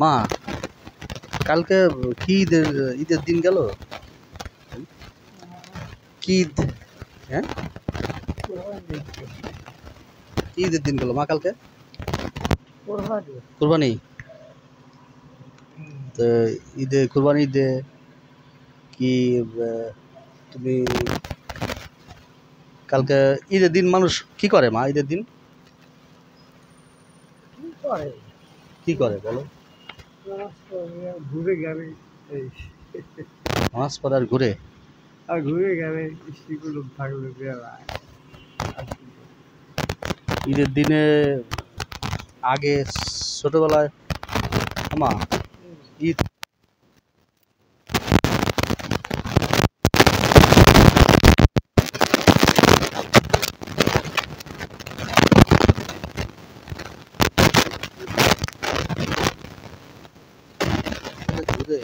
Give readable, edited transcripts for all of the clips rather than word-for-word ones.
মা কালকে কি ঈদের দিন গেল? কি ঈদ? হ্যাঁ কি ঈদের দিন গেল মা কালকে? কুরবানি। তো কুরবানি ঈদে কি তুমি কালকে ঈদের দিন মানুষ কি করে মা? ঈদের দিন কি করে বলো? ঘুরে গেলে নামাজ পড়ে আর ঘুরে গেলে স্ত্রীগুলো থাকলে বেড়ায়। ঈদের দিনে আগে ছোটবেলায় মা ঈদ ঘুরে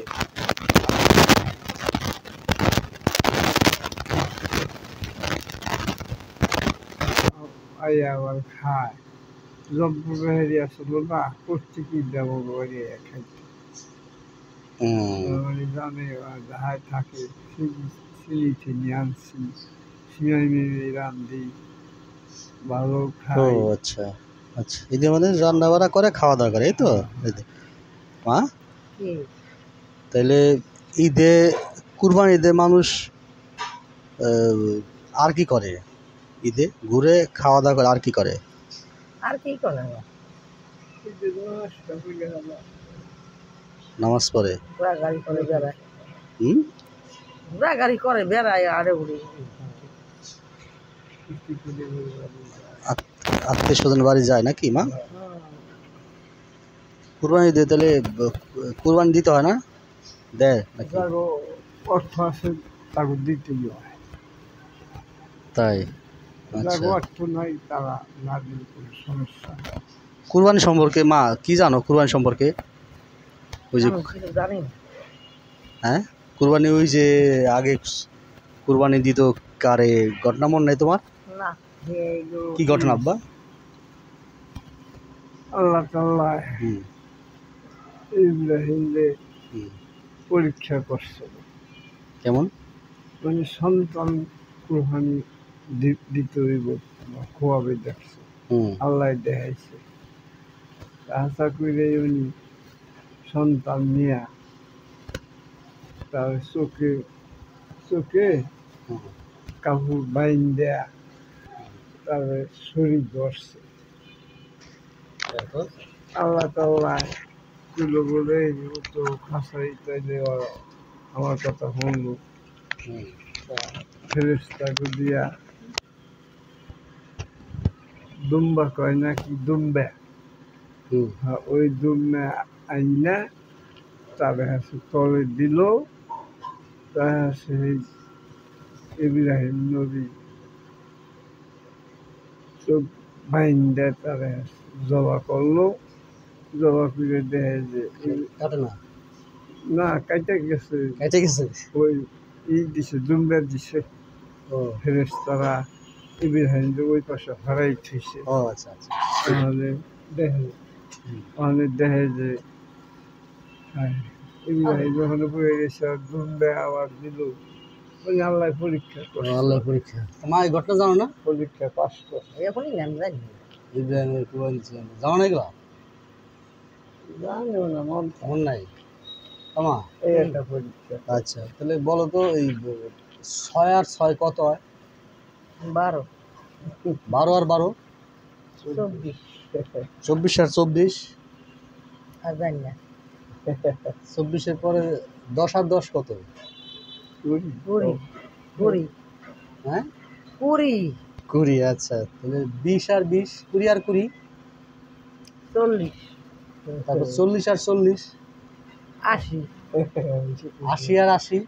আবার খায় জব্বরি আসলো না প্রত্যেকে দেবো করে খাইতে জানে যাহাই থাকে চিনি চিনি আনছি সিমাই মিমি রান্ধি ভালো ও খাই। আচ্ছা আচ্ছা ঈদের মধ্যে রান্না বান্না করে খাওয়া দাওয়া করে এই তো মা। তাহলে ঈদে কুরবানি ঈদে মানুষ আর কি করে? ঈদে ঘুরে খাওয়া দাওয়া করে আর কি করে? নামাজ পড়ে গাড়ি করে বেড়ায় আরে উড়ি আত্মীয় স্বজন বাড়ি যায় নাকি মা? কুরবানি ঈদে তাহলে কুরবানি দিতে হয় না? দেয় নাকি? অর্থ আছে তাকে দিতেই হয়। তাই যার আচ্ছা। অর্থ নাই তারা না দিলে কোনো সমস্যা। কুরবানি সম্পর্কে মা কি জানো? কুরবানি সম্পর্কে ওই যে জানি হ্যাঁ কুরবানি ওই যে আগে কুরবানি দিত কারে ঘটনা মনে নাই তোমার? না কি ঘটনা আব্বা? আল্লাহ তাআলা ইব্রাহিমকে পরীক্ষা করছে। কেমন? মানে সন্তান কুরবানি দিতে হইব খোয়াবে দেখছে আল্লাহ দেখাইছে। আশা করে উনি সন্তান নিয়ে তার চোখে চোখে কাপড় বাইন দেয়া তারপরে শরীর ধরছে। আল্লাহ তাআলা তুলো বলে তো খাসাই তাইলে আমার কথা শুনলো ফেরেশতাকে দিয়া দুম্বা কয় নাকি দুম্বা ওই দুম্বা আইনা তারে হচ্ছে তলে দিল। তার সেই ইব্রাহিম নবী চোখ বাইন দেয় তারে জবা করলো। জবা করে দেয় যে না কাইটা গেছে ওই দিছে দুম্বা দিছে ফেরেশতারা ইব্রাহিম ওই পাশে হারাই থইছে। তাহলে দেখে যে ইব্রাহিম যখন পড়ে গেছে দুম্বা আবার দিল। ওই আল্লাহ পরীক্ষা করছে। আল্লাহ পরীক্ষা। মা এই ঘটনা জানো না? পরীক্ষা পাস করছে। এখনই জানি ইব্রাহিমের কুরবানি জানো না এগুলো? জানিও না মন নাই মা? এই একটা পরীক্ষা। আচ্ছা তাহলে বলো তো এই 6 আর 6 কত হয়? 12 12 আর 12 24 24 আর 24 আর জানি না 24 এর পরে 10 আর 10 কত? 20 হ্যাঁ 20 আচ্ছা তাহলে 20 আর 20 20 আর 20 40 তারপর 40 আর 40 80 80 আর 80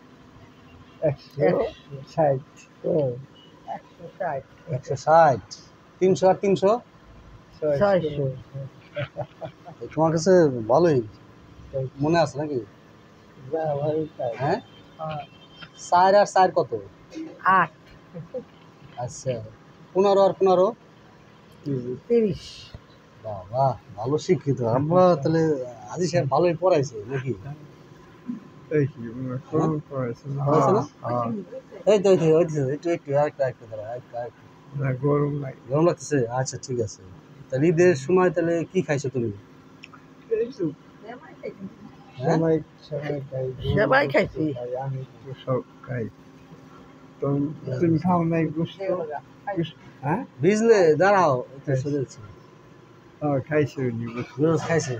160 160 300 আর 300 600 তোমার কাছে ভালোই মনে আছে নাকি? হ্যাঁ 4 আর 4 কত? 8 আচ্ছা 15 আর 15 30 বাবা ভালো শিক্ষিত আমরা তাহলে আজি সাহেব ভালোই পড়াইছে নাকি এই কি কোন পড়াইছে না পড়াইছে না? হ্যাঁ এই তো একটু একটু আরেকটু ধরো আরেকটু না গরম নাই গরম লাগতেছে আচ্ছা ঠিক আছে তাহলে ঈদের সময় তাহলে কি খাইছো তুমি এই তো হ্যাঁ? সবাই সবাই খাই সবাই খাইছি। আমি তো সব খাই তো তুমি খাও নাই গোস্ত হ্যাঁ ভিজলে দাঁড়াও একটু শুনেছি খাইছে নি গোস্ত গরু খাইছে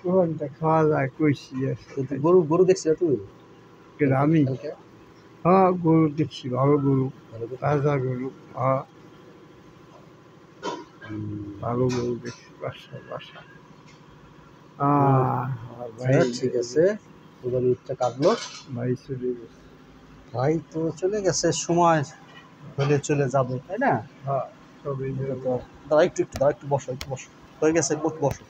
কোনটা খাওয়া যায় কইছি আছে কিন্তু গরু গরু দেখছি তুমি কিন্তু আমি কালকে? হ্যাঁ গরু দেখছি ভালো গরু ভালো করে? তাজা গরু হ্যাঁ হুম। ভালো গরু দেখছি বাসা আচ্ছা, ঠিক আছে এবার ঈদটা কাটলো ভাই চলে গেছে ভাই তো চলে গেছে সময় হলে চলে যাবে তাই না হ্যাঁ সবই দাঁড়া একটু বসো হয়ে গেছে বসো